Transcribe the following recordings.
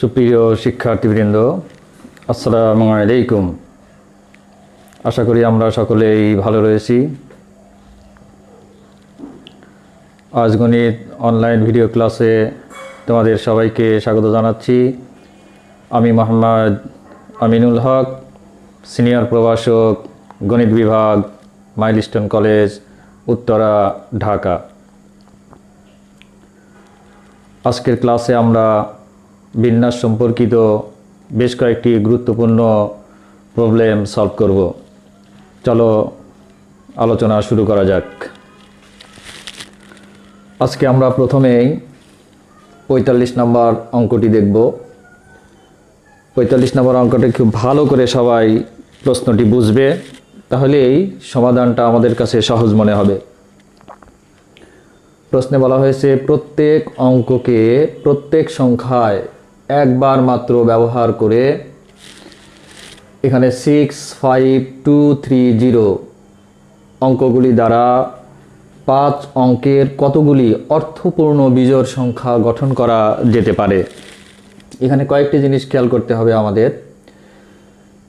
সুপ্রিয় শিক্ষার্থীবৃন্দ, আসসালামু আলাইকুম। আশা করি আমরা সকলেই ভালো রয়েছি। আজ গণিত অনলাইন ভিডিও ক্লাসে তোমাদের সবাইকে স্বাগত জানাচ্ছি। আমি মোহাম্মদ আমিনুল হক, সিনিয়র প্রভাষক, গণিত বিভাগ, মাইলস্টোন কলেজ, উত্তরা, ঢাকা। আজকের ক্লাসে আমরা বিন্যাস সম্পর্কিত বেশ কয়েকটি গুরুত্বপূর্ণ প্রবলেম সলভ করব। চলো আলোচনা শুরু করা যাক। আজকে আমরা প্রথমেই ৪৫ নম্বর অঙ্কটি দেখব। ৪৫ নম্বর অঙ্কটি খুব ভালো করে সবাই প্রশ্নটি বুঝবে, তাহলেই সমাধানটা আমাদের কাছে সহজ মনে হবে। প্রশ্নে বলা হয়েছে প্রত্যেক অঙ্ককে প্রত্যেক সংখ্যায় একবার মাত্র ব্যবহার করে এখানে 65230 অঙ্কগুলি দ্বারা 5 অঙ্কের কতগুলি অর্থপূর্ণ বিজোড় সংখ্যা গঠন করা যেতে পারে। এখানে কয়েকটি জিনিস খেয়াল করতে হবে আমাদের।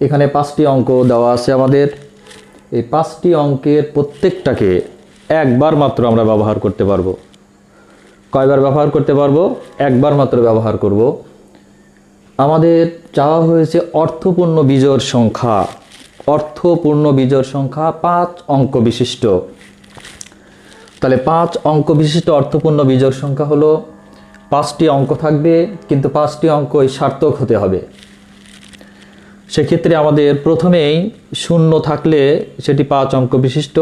এখানে 5টি অঙ্ক দেওয়া আছে আমাদের। এই 5টি অঙ্কের প্রত্যেকটাকে একবার মাত্র আমরা ব্যবহার করতে পারবো। কয়বার ব্যবহার করতে পারবো? একবার মাত্র ব্যবহার করব। আমাদের চাওয়া হয়েছে অর্থপূর্ণ বিজোড় সংখ্যা। অর্থপূর্ণ বিজোড় সংখ্যা 5 অঙ্ক বিশিষ্ট। তাহলে 5 অঙ্ক বিশিষ্ট অর্থপূর্ণ বিজোড় সংখ্যা হলো 5টি অঙ্ক থাকবে, কিন্তু 5টি অঙ্কই সার্থক হতে হবে। সেক্ষেত্রে আমাদের প্রথমেই শূন্য থাকলে সেটি 5 অঙ্ক বিশিষ্ট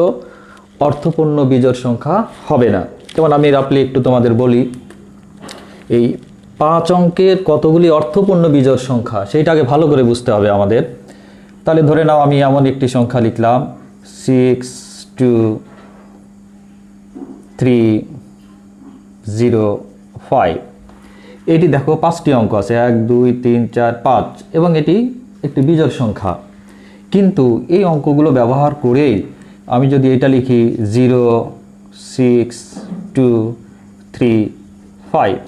অর্থপূর্ণ বিজোড় সংখ্যা হবে না। যেমন আমি রাফলি একটু তোমাদের বলি, এই 5 অঙ্কের কতগুলি অর্থপূর্ণ বিজোড় সংখ্যা সেইটাকে ভালো করে বুঝতে হবে আমাদের। তাহলে ধরে নাও আমি এমন একটি সংখ্যা লিখলাম 62305। এটি দেখো 5টি অঙ্ক আছে, 1 2 3 4 5, এবং এটি একটি বিজোড় সংখ্যা। কিন্তু এই অঙ্কগুলো ব্যবহার করেই আমি যদি এটা লিখি 06235,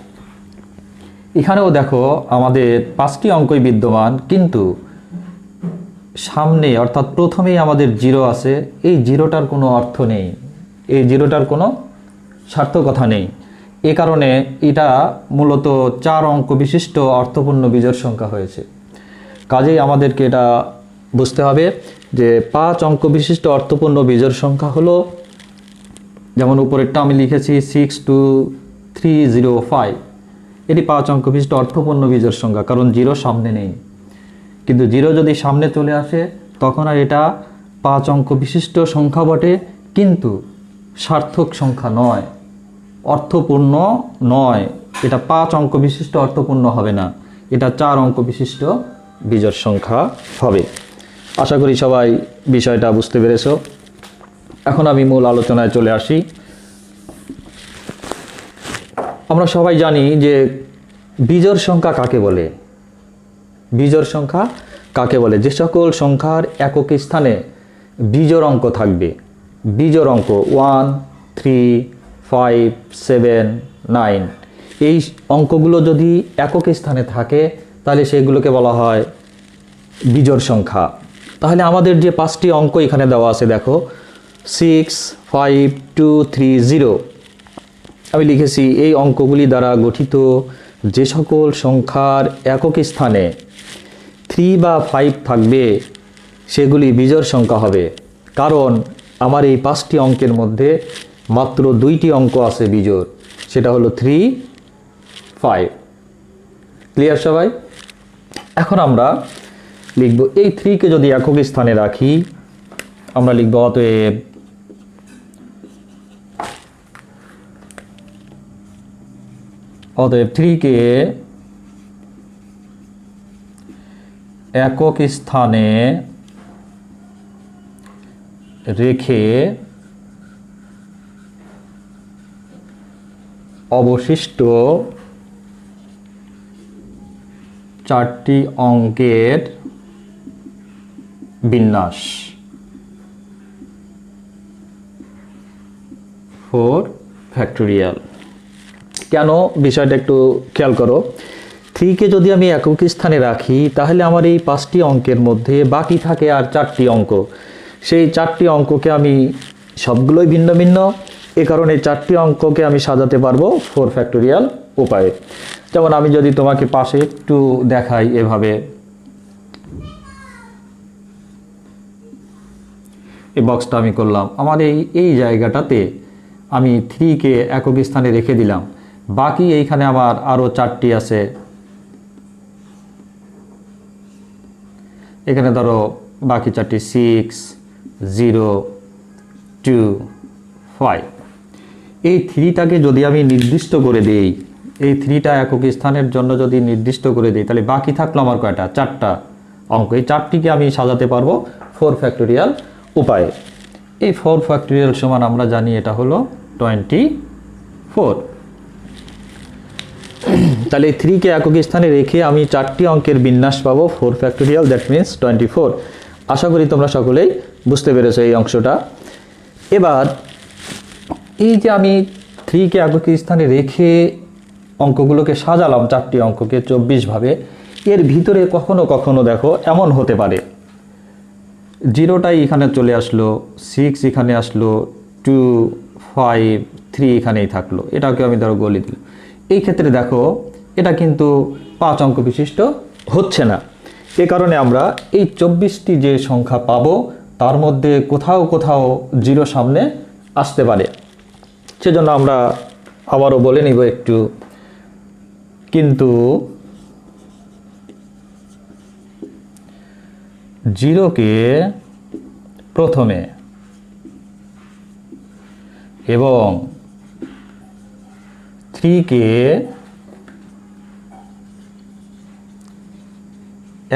এখানেও দেখো আমাদের 5টি অঙ্কই বিদ্যমান, কিন্তু সামনে অর্থাৎ প্রথমেই আমাদের 0 আছে। এই জিরোটার কোনো অর্থ নেই, এই জিরোটার কোনো সার্থকতা নেই। এ কারণে এটা মূলত 4 অঙ্ক বিশিষ্ট অর্থপূর্ণ বিজোড় সংখ্যা হয়েছে। কাজেই আমাদেরকে এটা বুঝতে হবে যে 5 অঙ্ক বিশিষ্ট অর্থপূর্ণ বিজোড় সংখ্যা হলো, যেমন উপরেরটা আমি লিখেছি 62305, এটি 5 অঙ্ক বিশিষ্ট অর্থপূর্ণ বিজোড় সংখ্যা, কারণ 0 সামনে নেই। কিন্তু 0 যদি সামনে চলে আসে তখন আর এটা 5 অঙ্ক বিশিষ্ট সংখ্যা বটে, কিন্তু সার্থক সংখ্যা নয়, অর্থপূর্ণ নয়। এটা 5 অঙ্ক বিশিষ্ট অর্থপূর্ণ হবে না, এটা 4 অঙ্ক বিশিষ্ট বিজোড় সংখ্যা হবে। আশা করি সবাই বিষয়টা বুঝতে পেরেছ। এখন আমি মূল আলোচনায় চলে আসি। আমরা সবাই জানি যে বিজোড় সংখ্যা কাকে বলে। বিজোড় সংখ্যা কাকে বলে? যে সকল সংখ্যার একক স্থানে বিজোড় অঙ্ক থাকবে। বিজোড় অঙ্ক 1 3 5 7 9, এই অঙ্কগুলো যদি একক স্থানে থাকে তাহলে সেগুলোকে বলা হয় বিজোড় সংখ্যা। তাহলে আমাদের যে 5টি অঙ্ক এখানে দেওয়া আছে দেখো, 65230 আমি লিখেছি। এই অঙ্কগুলি দ্বারা গঠিত যে সকল সংখ্যার একক স্থানে 3 বা 5 থাকবে সেগুলি বিজোড় সংখ্যা হবে। কারণ আমার এই 5টি অঙ্কের মধ্যে মাত্র 2টি অঙ্ক আছে বিজোড়, সেটা হলো 3 5। ক্লিয়ার সবাই? এখন আমরা লিখব এই 3কে যদি একক স্থানে রাখি, আমরা লিখব অতএব অতএব 3কে একক স্থানে রেখে অবশিষ্ট 4টি অঙ্কের বিন্যাস 4 ফ্যাক্টোরিয়াল। কেন বিষয়টা একটু খেয়াল করো। 3 3কে যদি আমি একক স্থানে রাখি তাহলে আমার এই 5টি অঙ্কের মধ্যে বাকি থাকে আর 4টি অঙ্ক। সেই 4টি অঙ্ককে আমি সবগুলোই ভিন্ন ভিন্ন, এ কারণে 4টি অঙ্ককে আমি সাজাতে পারবো 4 ফ্যাক্টোরিয়াল উপায়ে। যেমন আমি যদি তোমাকে পাশে একটু দেখাই, এভাবে এই বক্সটা আমি করলাম, আমার এই জায়গাটাতে আমি 3কে একক স্থানে রেখে দিলাম, বাকি এইখানে আমার আরও 4টি আছে। এখানে ধরো বাকি 4টি 6, 0, 2, 5। এই 3টাকে যদি আমি নির্দিষ্ট করে দিই, এই 3টা একক স্থানের জন্য যদি নির্দিষ্ট করে দিই, তাহলে বাকি থাকলো আমার কয়টা? 4টা অঙ্ক। এই 4টিকে আমি সাজাতে পারবো 4 ফ্যাক্টোরিয়াল উপায়ে। এই 4 ফ্যাক্টোরিয়াল সমান আমরা জানি এটা হলো 24। তাহলে 3কে একক স্থানে রেখে আমি 4টি অঙ্কের বিন্যাস পাবো 4 ফ্যাক্টোরিয়াল, দ্যাট মিনস 24। আশা করি তোমরা সকলেই বুঝতে পেরেছো এই অংশটা। এবার এই যে আমি 3কে একক স্থানে রেখে অঙ্কগুলোকে সাজালাম, 4টি অঙ্ককে 24 ভাবে, এর ভিতরে কখনো কখনো দেখো এমন হতে পারে 0টাই এখানে চলে আসলো, 6 এখানে আসলো, 2, 5, 3 এখানেই থাকলো, এটাকে আমি ধরো গলি দিলাম। এই ক্ষেত্রে দেখো এটা কিন্তু 5 অঙ্ক বিশিষ্ট হচ্ছে না। এ কারণে আমরা এই 24টি যে সংখ্যা পাবো তার মধ্যে কোথাও কোথাও 0 সামনে আসতে পারে। সেজন্য আমরা আবারও বলে নিব একটু, কিন্তু 0কে প্রথমে এবং 3কে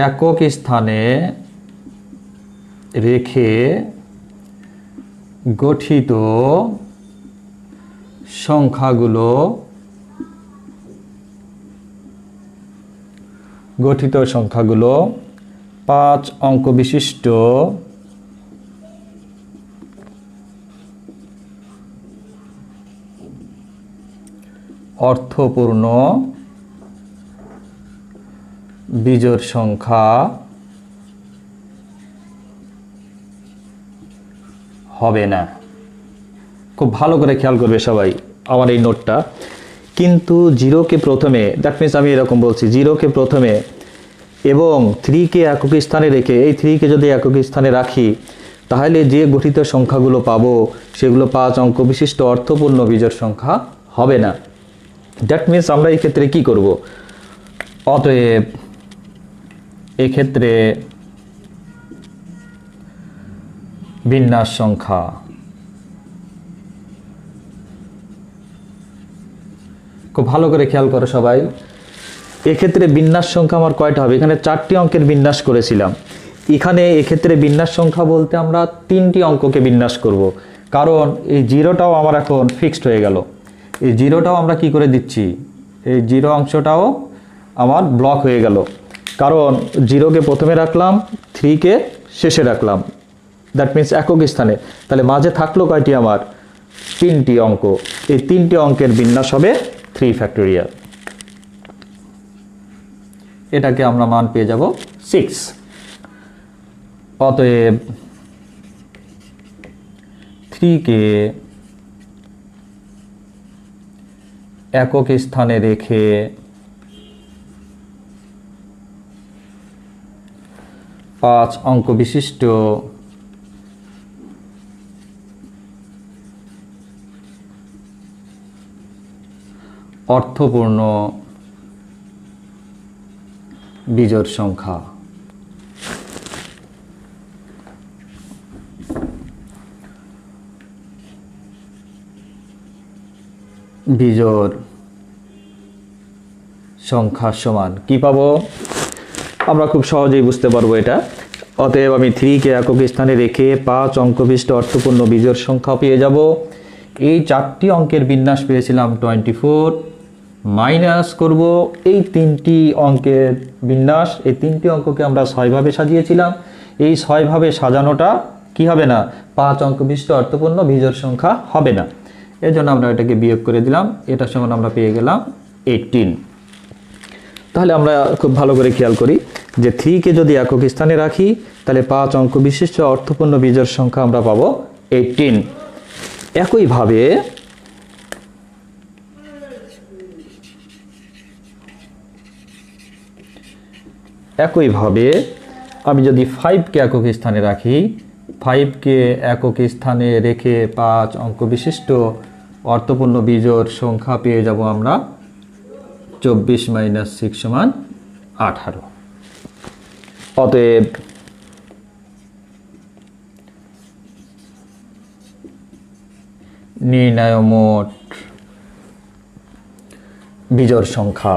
একক স্থানে রেখে গঠিত সংখ্যাগুলো 5 অঙ্ক বিশিষ্ট অর্থপূর্ণ বিজোড় সংখ্যা হবে না। খুব ভালো করে খেয়াল করবে সবাই আমার এই নোটটা। কিন্তু 0কে প্রথমে, দ্যাট মিনস আমি এরকম বলছি, 0কে প্রথমে এবং 3কে একক স্থানে রেখে, এই 3কে যদি একক স্থানে রাখি তাহলে যে গঠিত সংখ্যাগুলো পাবো সেগুলো 5 অঙ্ক বিশিষ্ট অর্থপূর্ণ বিজোড় সংখ্যা হবে না। দ্যাট মিনস আমরা এই ক্ষেত্রে কি করব? অতএব এই ক্ষেত্রে বিন্যাস সংখ্যা খুব ভালো করে খেয়াল করো সবাই। এক্ষেত্রে বিন্যাস সংখ্যা আমার কয়টা হবে? এখানে 4টি অঙ্কের বিন্যাস করেছিলাম, এখানে এক্ষেত্রে বিন্যাস সংখ্যা বলতে আমরা 3টি অঙ্ককে বিন্যাস করব, কারণ এই 0টাও আমার এখন ফিক্সড হয়ে গেল। এই 0টাও আমরা কি করে দিচ্ছি? এই 0 অংশটাও আমার ব্লক হয়ে গেল, কারণ 0কে প্রথমে রাখলাম, 3কে শেষে রাখলাম, দ্যাট মিনস একক স্থানে। তাহলে মাঝে থাকলো কয়টি? আমার 3টি অঙ্ক। এই 3টি অঙ্কের বিন্যাস হবে 3 ফ্যাক্টোরিয়াল। এটাকে আমরা মান পেয়ে যাব 6। অতএব 3কে একক স্থানে রেখে 5 অঙ্ক বিশিষ্ট অর্থপূর্ণ বিজোড় সংখ্যা বিজোড় সংখ্যা সমান কি পাবো? আমরা খুব সহজেই বুঝতে পারবো এটা। অতএব আমি 3কে একক স্থানে রেখে 5 অঙ্ক বিশিষ্ট অর্থপূর্ণ বিজোড় সংখ্যা পেয়ে যাব। এই 4টি অঙ্কের বিন্যাস পেয়েছিলাম 24, মাইনাস করব এই 3টি অঙ্কের বিন্যাস। এই 3টি অঙ্ককে আমরা 6 ভাবে সাজিয়েছিলাম। এই 6 ভাবে সাজানোটা কি হবে না? 5 অঙ্ক বিশিষ্ট অর্থপূর্ণ বিজোড় সংখ্যা হবে না। এর জন্য আমরা এটাকে বিয়োগ করে দিলাম। এটা সমান আমরা পেয়ে গেলাম 18। তাহলে আমরা খুব ভালো করে খেয়াল করি যে 3 কে যদি একক স্থানে রাখি তাহলে 5 অঙ্ক বিশিষ্ট অর্থপূর্ণ বিজোড় সংখ্যা আমরা পাবো 18। একইভাবে আমি যদি 5 কে একক স্থানে রাখি, 5 কে একক স্থানে রেখে 5 অঙ্ক বিশিষ্ট অর্থপূর্ণ বিজোড় সংখ্যা পেয়ে যাব আমরা 24 - 6 = 18। অতএব নির্ণয় মোট বিজোড় সংখ্যা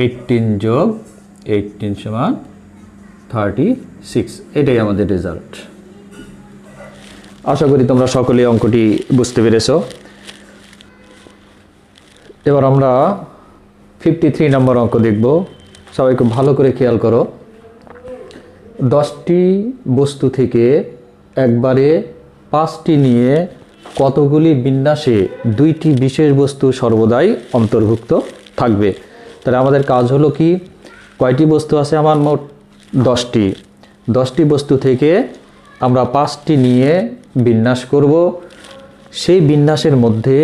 18 + 18 = 36। এটাই আমাদের রেজাল্ট। আশা করি তোমরা সকলেই অঙ্কটি বুঝতে পেরেছো। এবার আমরা 53 নম্বর অঙ্ক দেখব। সবাই খুব ভালো করে খেয়াল করো। 10টি বস্তু থেকে একবারে 5টি নিয়ে কতগুলি বিন্যাসে 2টি বিশেষ বস্তু সর্বদাই অন্তর্ভুক্ত থাকবে। তাহলে আমাদের কাজ হলো কি, কয়টি বস্তু আছে আমার? মোট 10টি। 10টি বস্তু থেকে আমরা 5টি নিয়ে বিন্যাস করব। সেই বিন্যাসের মধ্যে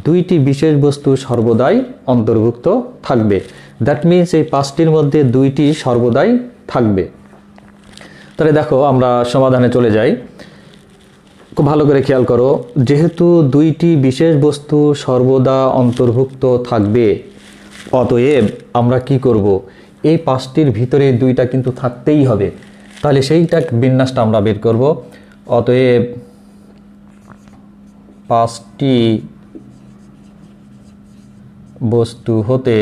2টি বিশেষ বস্তু সর্বদাই অন্তর্ভুক্ত থাকবে। দ্যাট মিনস এই 5টির মধ্যে 2টি সর্বদাই থাকবে। তাহলে দেখো আমরা সমাধানে চলে যাই। খুব ভালো করে খেয়াল করো, যেহেতু 2টি বিশেষ বস্তু সর্বদা অন্তর্ভুক্ত থাকবে, অতএব আমরা কি করব, এই 5টির ভিতরে 2টা কিন্তু থাকতেই হবে। তাহলে সেইটা বিন্যাসটা আমরা বের করব। অতএব 5টি বস্তু হতে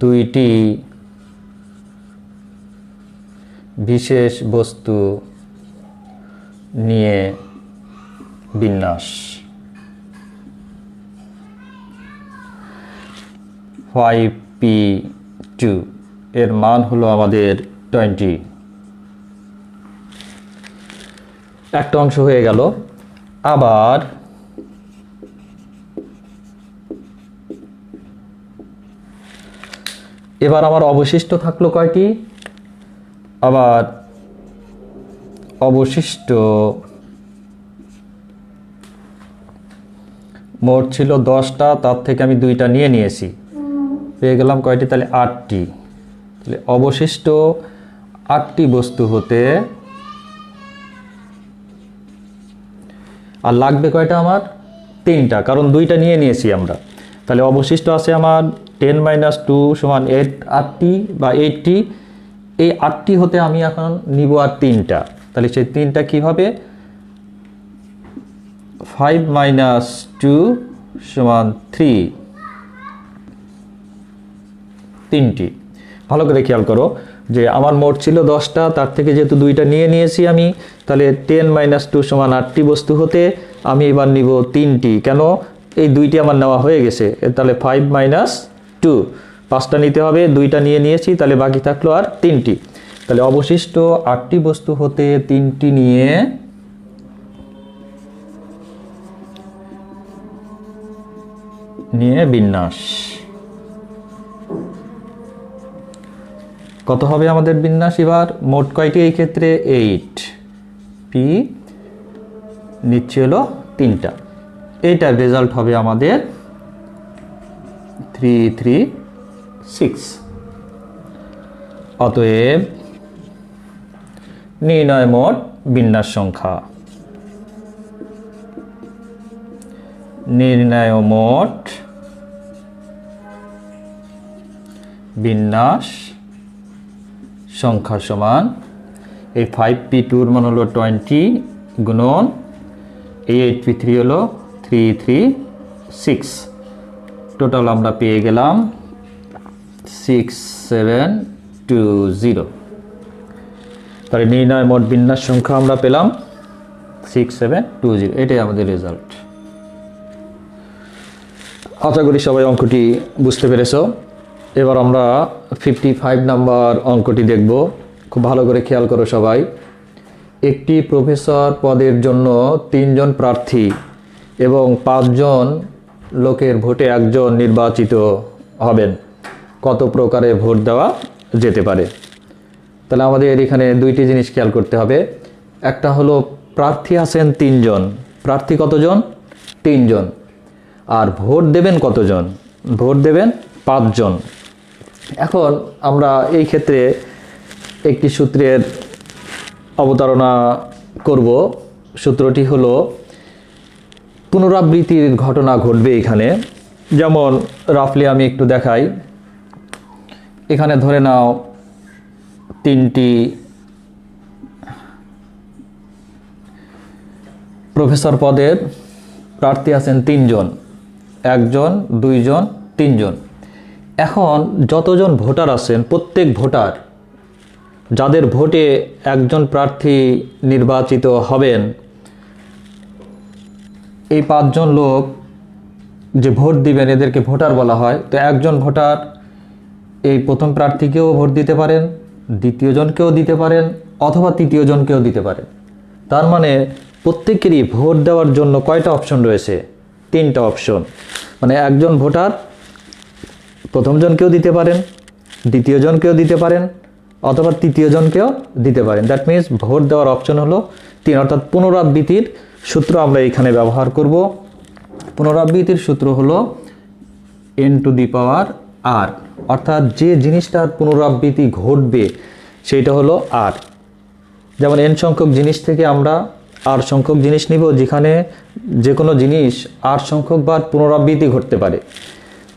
2টি বিশেষ বস্তু নিয়ে বিন্যাস। 5p2 এর মান হলো আমাদের 20। একটা অংশ হয়ে গেল। আবার এবার আমার অবশিষ্ট থাকলো কয়টি? আবার অবশিষ্ট মোট ছিল 10টা, তার থেকে আমি 2টা নিয়ে নিয়েছি, পেয়ে গেলাম কয়টি? তাহলে 8টি। তাহলে অবশিষ্ট 8টি বস্তু হতে আর লাগবে কয়টা আমার? 3টা, কারণ 2টা নিয়ে নিয়েছি আমরা। তাহলে অবশিষ্ট আছে আমার 10 - 2 = 8, 8টি বা 8টি। এই 8টি হতে আমি এখন নিব আর 3টা। তাহলে সেই 3টা কি হবে? 5 - 2 = 3, 3টি। ভালো করে খেয়াল করো যে আমার মোট ছিল 10টা, তার থেকে যেহেতু 2টা নিয়ে নিয়েছি আমি, তাহলে 10 - 2 = 8টি বস্তু হতে আমি এবার নিব 3টি। কেন? এই 2টি আমার নেওয়া হয়ে গেছে। তাহলে 5 - 2, 5টা নিতে হবে, 2টা নিয়ে নিয়েছি, তাহলে বাকি থাকলো আর 3টি। তাহলে অবশিষ্ট 8টি বস্তু হতে 3টি নিয়ে বিন্যাস। কত হবে আমাদের বিন্যাস? এবার মোট কয়টি এই ক্ষেত্রে? 8। পি নিচ্ছে হলো 3টা। এইটার রেজাল্ট হবে আমাদের 336। অতএব নির্ণয় মোট বিন্যাস সংখ্যা। নির্ণয় মোট বিন্যাস সংখ্যা সমান এই 5p2 মান হলো 20 গুণন এই 8p3 হলো 336। টোটাল আমরা পেয়ে গেলাম 6720। তাহলে নির্ণয় মোট বিন্যাস সংখ্যা আমরা পেলাম 6720। এটাই আমাদের রেজাল্ট। আশা করি সবাই অঙ্কটি বুঝতে পেরেছো। এবার আমরা 55 নাম্বার অঙ্কটি দেখব। খুব ভালো করে খেয়াল করো সবাই। একটি প্রফেসর পদের জন্য 3 জন প্রার্থী এবং 5 জন লোকের ভোটে একজন নির্বাচিত হবেন, কত প্রকারে ভোট দেওয়া যেতে পারে? তাহলে আমাদের এখানে দুইটি জিনিস খেয়াল করতে হবে। একটা হলো প্রার্থী আছেন 3 জন, প্রার্থী কতজন? 3 জন। আর ভোট দেবেন কতজন? ভোট দেবেন 5 জন। এখন আমরা এই ক্ষেত্রে একটি সূত্রের অবতারণা করব। সূত্রটি হলো পুনরাবৃত্তির ঘটনা ঘটবে এখানে। যেমন রাফলি আমি একটু দেখাই। এখানে ধরে নাও 3টি প্রফেসর পদের প্রার্থী আছেন 3 জন, 1 জন, 2 জন, 3 জন। এখন যতজন ভোটার আছেন, প্রত্যেক ভোটার যাদের ভোটে একজন প্রার্থী নির্বাচিত হবেন, এই 5 জন লোক যে ভোট দিবেন এদেরকে ভোটার বলা হয়। তো একজন ভোটার এই প্রথম প্রার্থীকেও ভোট দিতে পারেন, দ্বিতীয় জনকেও দিতে পারেন, অথবা তৃতীয় জনকেও দিতে পারেন। তার মানে প্রত্যেকেরই ভোট দেওয়ার জন্য কয়টা অপশন রয়েছে? 3টা অপশন। মানে একজন ভোটার প্রথম জনকেও দিতে পারেন, দ্বিতীয় জনকেও দিতে পারেন, অথবা তৃতীয় জনকেও দিতে পারেন। দ্যাট মিনস ভোট দেওয়ার অপশন হলো 3, অর্থাৎ পুনরাবৃত্তির সূত্র আমরা এখানে ব্যবহার করব। পুনরাবৃত্তির সূত্র হলো n⁻r, অর্থাৎ যে জিনিসটার পুনরাবৃত্তি ঘটবে সেইটা হলো r। যেমন n সংখ্যক জিনিস থেকে আমরা r সংখ্যক জিনিস নিব, যেখানে যে কোনো জিনিস r সংখ্যক বার পুনরাবৃত্তি ঘটতে পারে।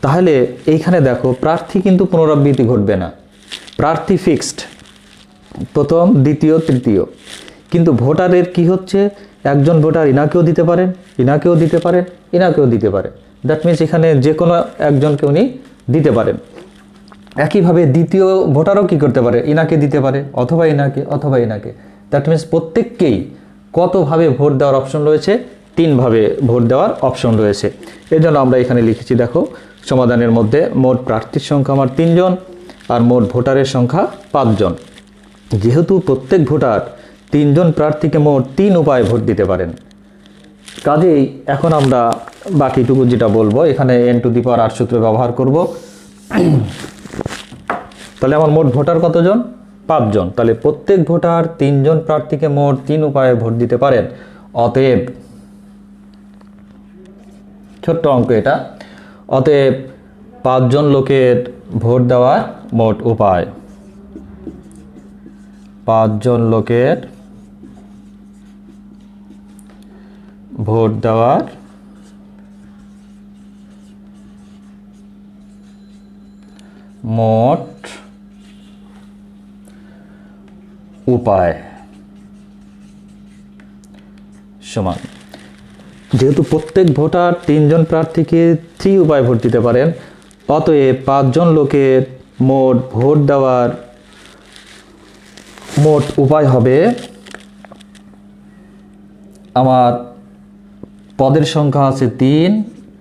তাহলে এইখানে দেখো প্রার্থী কিন্তু পুনরাবৃত্তি ঘটবে না, প্রার্থী ফিক্সড, প্রথম, দ্বিতীয়, তৃতীয়। কিন্তু ভোটারের কি হচ্ছে? একজন ভোটার ইনাকেও দিতে পারেন, ইনাকেও দিতে পারেন, ইনাকেও দিতে পারেন। দ্যাট মিনস এখানে যে কোনো একজনকে উনি দিতে পারেন। একইভাবে দ্বিতীয় ভোটারও কি করতে পারে? ইনাকে দিতে পারে, অথবা ইনাকে, অথবা ইনাকে। দ্যাট মিনস প্রত্যেককেই কতভাবে ভোট দেওয়ার অপশন রয়েছে? 3 ভাবে ভোট দেওয়ার অপশন রয়েছে। এর জন্য আমরা এখানে লিখেছি, দেখো সমাধানের মধ্যে মোট প্রার্থীর সংখ্যা আমার 3 জন আর মোট ভোটারের সংখ্যা 5 জন। যেহেতু প্রত্যেক ভোটার 3 জন প্রার্থীকে মোট 3 উপায়ে ভোট দিতে পারেন, কাজেই এখন আমরা বাকিটুকু যেটা বলবো এখানে n⁻r সূত্র ব্যবহার করব। তাহলে আমার মোট ভোটার কতজন? 5 জন। তাহলে প্রত্যেক ভোটার 3 জন প্রার্থীকে মোট 3 উপায়ে ভোট দিতে পারেন। অতএব, ছোট্ট অঙ্ক এটা, অতএব 5 জন লোকের ভোট দেওয়ার মোট উপায়, 5 জন লোকের ভোট দেওয়ার মোট উপায় সমান, যেহেতু প্রত্যেক ভোটার 3 জন প্রার্থীকে 3 উপায়ে ভোট দিতে পারেন, অতএব 5 জন লোকের মোট ভোট দেওয়ার মোট উপায় হবে, আমার পদের সংখ্যা আছে 3,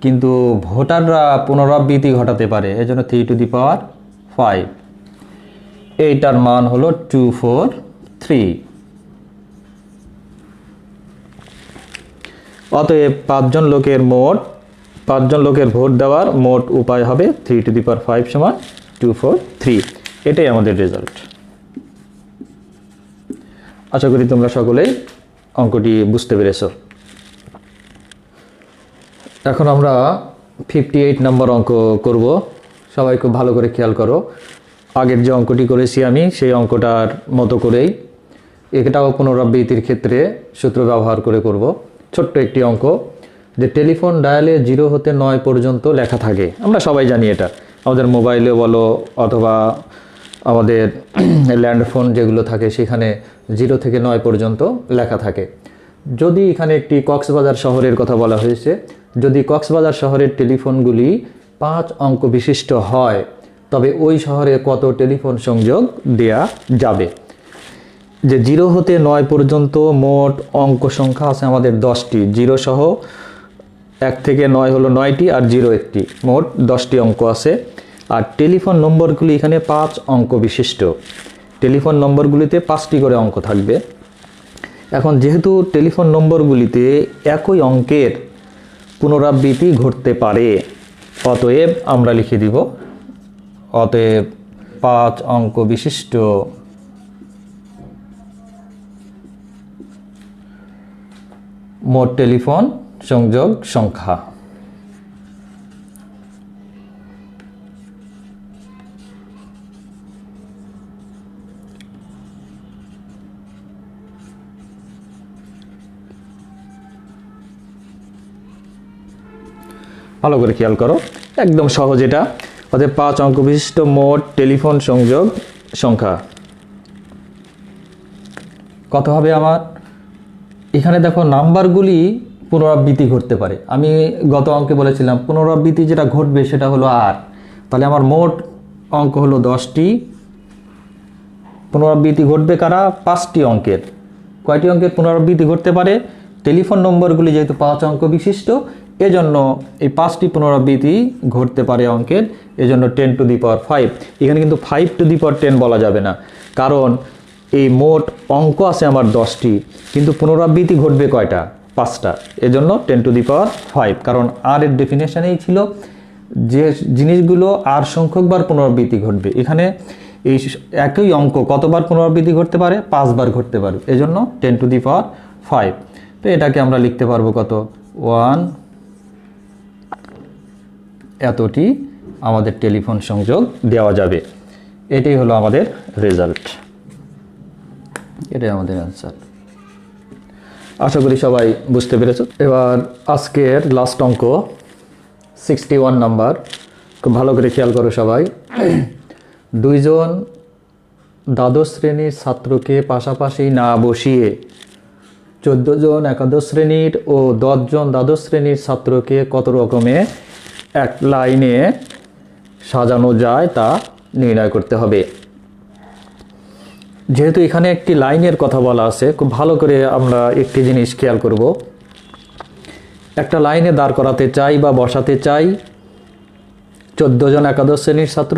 কিন্তু ভোটাররা পুনরাবৃত্তি ঘটাতে পারে, এজন্য 3⁵। এইটার মান হলো 243। অতএব 5 জন লোকের ভোট দেওয়ার মোট উপায় হবে 3⁵ সমান 243। এটাই আমাদের রেজাল্ট। আশা করি তোমরা সকলেই অঙ্কটি বুঝতে পেরেছো। এখন আমরা 58 নম্বর অঙ্ক করব। সবাই খুব ভালো করে খেয়াল করো। আগের যে অঙ্কটি করেছি আমি সেই অঙ্কটার মতো করেই এটাও পুনরাবৃত্তির ক্ষেত্রে সূত্র ব্যবহার করে করব। ছোট্ট একটি অঙ্ক, যে টেলিফোন ডায়ালে 0 হতে 9 পর্যন্ত লেখা থাকে। আমরা সবাই জানি এটা, আমাদের মোবাইলে বলো অথবা আমাদের ল্যান্ডফোন যেগুলো থাকে সেখানে 0 থেকে 9 পর্যন্ত লেখা থাকে। যদি এখানে একটি কক্সবাজার শহরের কথা বলা হয়েছে, যদি কক্সবাজার শহরের টেলিফোনগুলি 5 অঙ্ক বিশিষ্ট হয়, তবে ওই শহরে কত টেলিফোন সংযোগ দেয়া যাবে? যে 0 হতে 9 পর্যন্ত মোট অঙ্ক সংখ্যা আছে আমাদের 10টি, 0 সহ 1 থেকে 9 হলো 9টি আর 0 1টি, মোট 10টি অঙ্ক আছে। আর টেলিফোন নম্বরগুলি এখানে 5 অঙ্ক বিশিষ্ট। টেলিফোন নম্বরগুলিতে 5টি করে অঙ্ক থাকবে। এখন যেহেতু টেলিফোন নম্বরগুলিতে একই অঙ্কের পুনরাবৃত্তি ঘটতে পারে, অতএব আমরা লিখে দিব, অতএব 5 অঙ্ক বিশিষ্ট মোট টেলিফোন সংযোগ সংখ্যা। ভালো করে খেয়াল করো, একদম সহজ এটা। অতএব 5 অঙ্ক বিশিষ্ট মোট টেলিফোন সংযোগ সংখ্যা কত হবে আমার? এখানে দেখো নাম্বারগুলি পুনরাবৃত্তি ঘটতে পারে। আমি গত অঙ্কে বলেছিলাম পুনরাবৃত্তি যেটা ঘটবে সেটা হলো আর, তাহলে আমার মোট অঙ্ক হলো 10টি। পুনরাবৃত্তি ঘটবে কারা? 5টি অঙ্কের। কয়টি অঙ্কের পুনরাবৃত্তি ঘটতে পারে? টেলিফোন নম্বরগুলি যেহেতু 5 অঙ্ক বিশিষ্ট, এজন্য এই 5টি পুনরাবৃত্তি ঘটতে পারে অঙ্কের, এজন্য 10 টু দি পাওয়ার 5। এখানে কিন্তু 5 টু দি পাওয়ার 10 বলা যাবে না, কারণ এই মোট অঙ্ক আছে আমার 10টি, কিন্তু পুনরাবৃত্তি ঘটবে কয়টা? 5টা, এজন্য 10 টু দি পাওয়ার 5। কারণ আর এর ডেফিনেশনেই ছিল যে জিনিসগুলো আর সংখ্যকবার পুনরাবৃত্তি ঘটবে। এখানে এই একই অঙ্ক কতবার পুনরাবৃত্তি ঘটতে পারে? 5 বার ঘটতে পারে, এজন্য 10 টু দি পাওয়ার 5। তো এটাকে আমরা লিখতে পারবো কত? 1 এতটি আমাদের টেলিফোন সংযোগ দেওয়া যাবে। এটাই হলো আমাদের রেজাল্ট, এটাই আমাদের অ্যান্সার। আশা করি সবাই বুঝতে পেরেছো। এবার আজকের লাস্ট অঙ্ক 61 নাম্বার, খুব ভালো করে খেয়াল করো সবাই। 2 জন দ্বাদশ শ্রেণীর ছাত্রকে পাশাপাশি না বসিয়ে 14 জন একাদশ শ্রেণীর ও 10 জন দ্বাদশ শ্রেণীর ছাত্রকে কত রকমে এক লাইনে সাজানো যায় তা নির্ণয় করতে হবে। যেহেতু এখানে একটি লাইনের কথা বলা আছে, খুব ভালো করে আমরা একটি জিনিস খেয়াল করব। একটা লাইনে দাঁড় করাতে চাই বা বসাতে চাই 14 জন একাদশ শ্রেণীর ছাত্র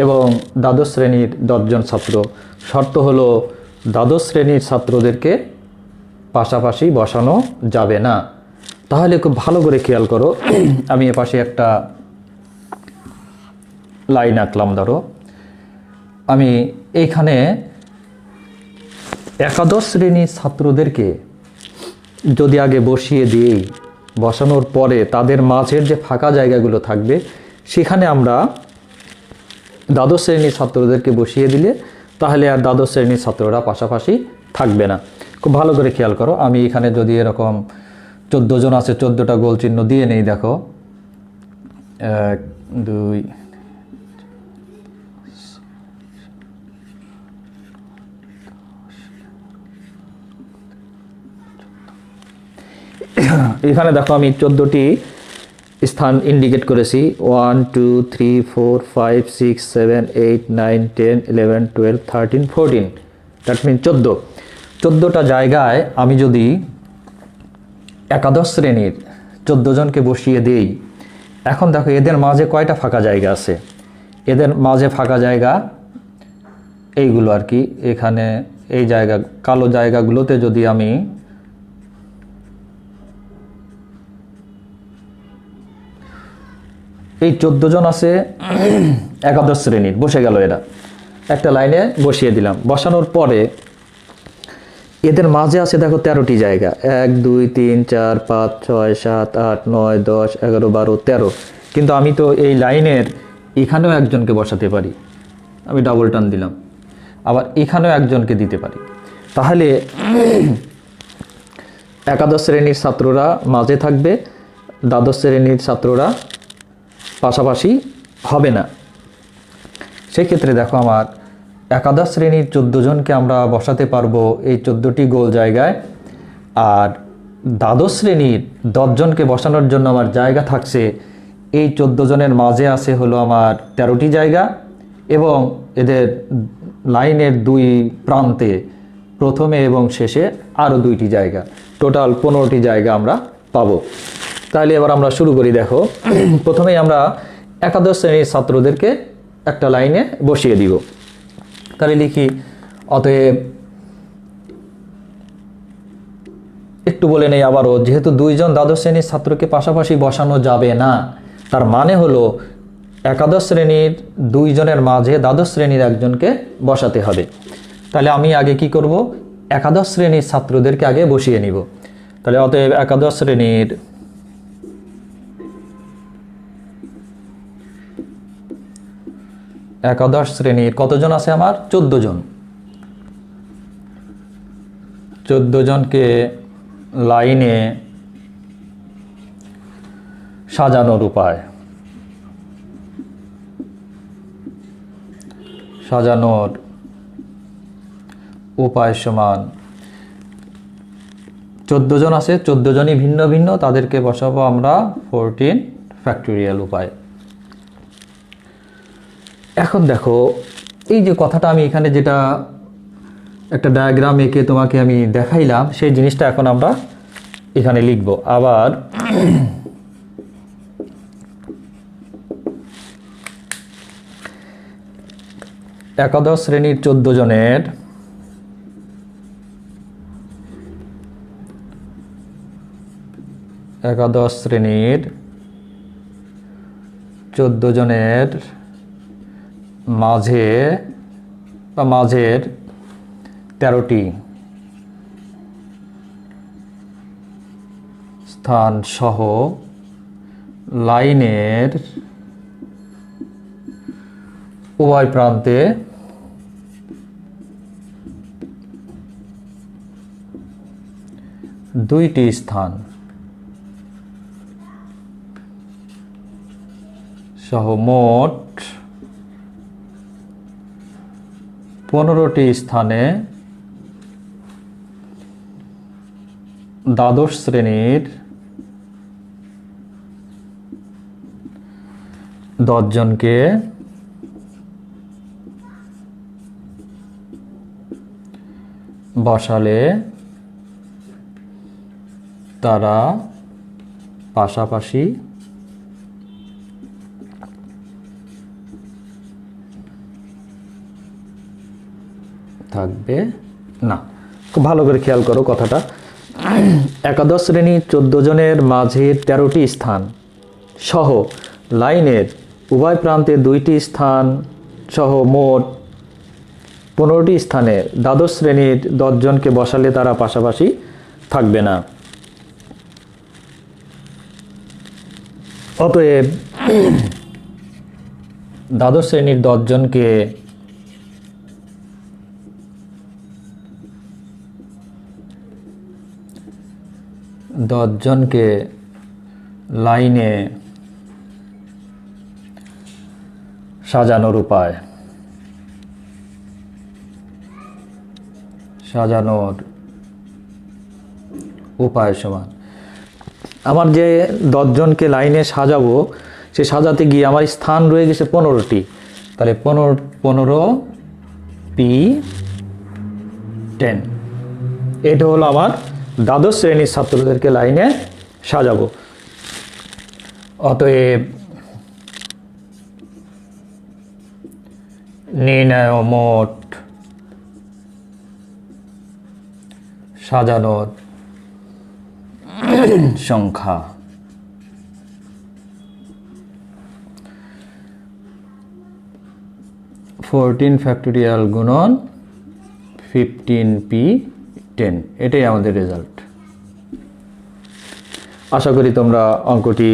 এবং দ্বাদশ শ্রেণীর 10 জন ছাত্র। শর্ত হলো দ্বাদশ শ্রেণীর ছাত্রদেরকে পাশাপাশি বসানো যাবে না। তাহলে খুব ভালো করে খেয়াল করো, আমি এপাশে একটা লাইন আঁকলাম। ধরো আমি এইখানে একাদশ শ্রেণীর ছাত্রদেরকে যদি আগে বসিয়ে দিই, বসানোর পরে তাদের মাঝের যে ফাঁকা জায়গাগুলো থাকবে সেখানে আমরা দ্বাদশ শ্রেণীর ছাত্রদেরকে বসিয়ে দিলে তাহলে আর দ্বাদশ শ্রেণীর ছাত্ররা পাশাপাশি থাকবে না। খুব ভালো করে খেয়াল করো, আমি এখানে যদি এরকম 14 জন আছে, 14টা গোল চিহ্ন দিয়ে নেই। দেখো 1 2 এখানে দেখো আমি 14টি স্থান ইন্ডিকেট করেছি। 1 2 3 4 5 6 7 8 9 10 11 12 13 14, দ্যাট মিন 14টা জায়গায় আমি যদি একাদশ শ্রেণীর 14 জনকে বসিয়ে দেই, এখন দেখো এদের মাঝে কয়টা ফাঁকা জায়গা আছে? এদের মাঝে ফাঁকা জায়গা এইগুলো আর কি। এখানে এই জায়গা কালো জায়গাগুলোতে যদি আমি এই 14 জন আছে একাদশ শ্রেণীর, বসে গেল, এরা একটা লাইনে বসিয়ে দিলাম। বসানোর পরে এদের মাঝে আছে দেখো 13টি জায়গা, 1 2 3 4 5 6 7 8 9 10 11 12 13। কিন্তু আমি তো এই লাইনের এখানেও একজনকে বসাতে পারি, আমি ডাবল টান দিলাম, আবার এখানেও একজনকে দিতে পারি। তাহলে একাদশ শ্রেণীর ছাত্ররা মাঝে থাকবে, দ্বাদশ শ্রেণীর ছাত্ররা পাশাপাশি হবে না। সেই ক্ষেত্রে দেখো আমার একাদশ শ্রেণীর 14 জনকে আমরা বসাতে পারবো এই 14টি গোল জায়গায়, আর দ্বাদশ শ্রেণীর 10 জনকে বসানোর জন্য আমার জায়গা থাকছে এই 14 জনের মাঝে আছে হলো আমার 13টি জায়গা, এবং এদের লাইনের 2 প্রান্তে প্রথমে এবং শেষে আরও 2টি জায়গা, টোটাল 15টি জায়গা আমরা পাবো। তাহলে এবার আমরা শুরু করি। দেখো প্রথমেই আমরা একাদশ শ্রেণীর ছাত্রদেরকে একটা লাইনে বসিয়ে দিব। তাহলে লিখি, অতএব একটু বলে নেই আবারও, যেহেতু দুইজন দ্বাদশ শ্রেণীর ছাত্রকে পাশাপাশি বসানো যাবে না, তার মানে হলো একাদশ শ্রেণীর দুইজনের মাঝে দ্বাদশ শ্রেণীর একজনকে বসাতে হবে। তাহলে আমি আগে কি করব, একাদশ শ্রেণীর ছাত্রদেরকে আগে বসিয়ে নিব। তাহলে অতএব একাদশ শ্রেণীর কতজন আছে আমার? 14 জন। 14 জনকে লাইনে সাজানোর উপায়। সাজানোর উপায় সমান 14 জন আছে, 14 জনই ভিন্ন ভিন্ন, তাদেরকে বসাবো আমরা 14 ফ্যাক্টোরিয়াল উপায়। এখন দেখো, এই যে কথাটা আমি এখানে যেটা একটা ডায়াগ্রাম এঁকে তোমাকে আমি দেখাইলাম, সেই জিনিসটা এখন আমরা এখানে লিখব। আবার একাদশ শ্রেণীর 14 জনের একাদশ শ্রেণীর 14 জনের মাঝে বা মাঝের 13টি স্থান সহ লাইনের উভয় প্রান্তে দুইটি স্থান সহ মোট 15টি স্থানে দ্বাদশ শ্রেণীর 10 জনকে বসালে তারা পাশাপাশি থাকবে না। খুব ভালো করে খেয়াল করো কথাটা। একাদশ শ্রেণীর 14 জনের মাঝে 13টি স্থান সহ লাইনের উভয় প্রান্তে 2টি স্থান সহ মোট 15টি স্থানে দ্বাদশ শ্রেণীর 10 জনকে বসালে তারা পাশাপাশি থাকবে না। অতএব দ্বাদশ শ্রেণীর 10 জনকে লাইনে সাজানোর উপায়। সাজানোর উপায় সমান আমার যে 10 জনকে লাইনে সাজাবো, সে সাজাতে গিয়ে আমার স্থান রয়ে গেছে 15টি। তাহলে 15 P10, এটা হলো আমার দ্বাদশ শ্রেণীর ছাত্রদেরকে লাইনে সাজাবো। অতএব নির্ণয় মোট সাজানোর সংখ্যা। (14 গুণন 15P10, এটাই আমাদের রেজাল্ট। আশা করি তোমরা অঙ্কটি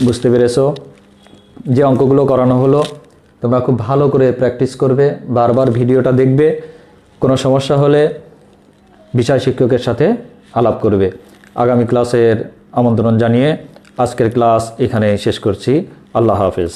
বুঝতে পেরেছো। যে অঙ্কগুলো করানো হলো তোমরা খুব ভালো করে প্র্যাকটিস করবে, বারবার ভিডিওটা দেখবে। কোনো সমস্যা হলে বিষয় শিক্ষকের সাথে আলাপ করবে। আগামী ক্লাসের আমন্ত্রণ জানিয়ে আজকের ক্লাস এখানে শেষ করছি। আল্লাহ হাফেজ।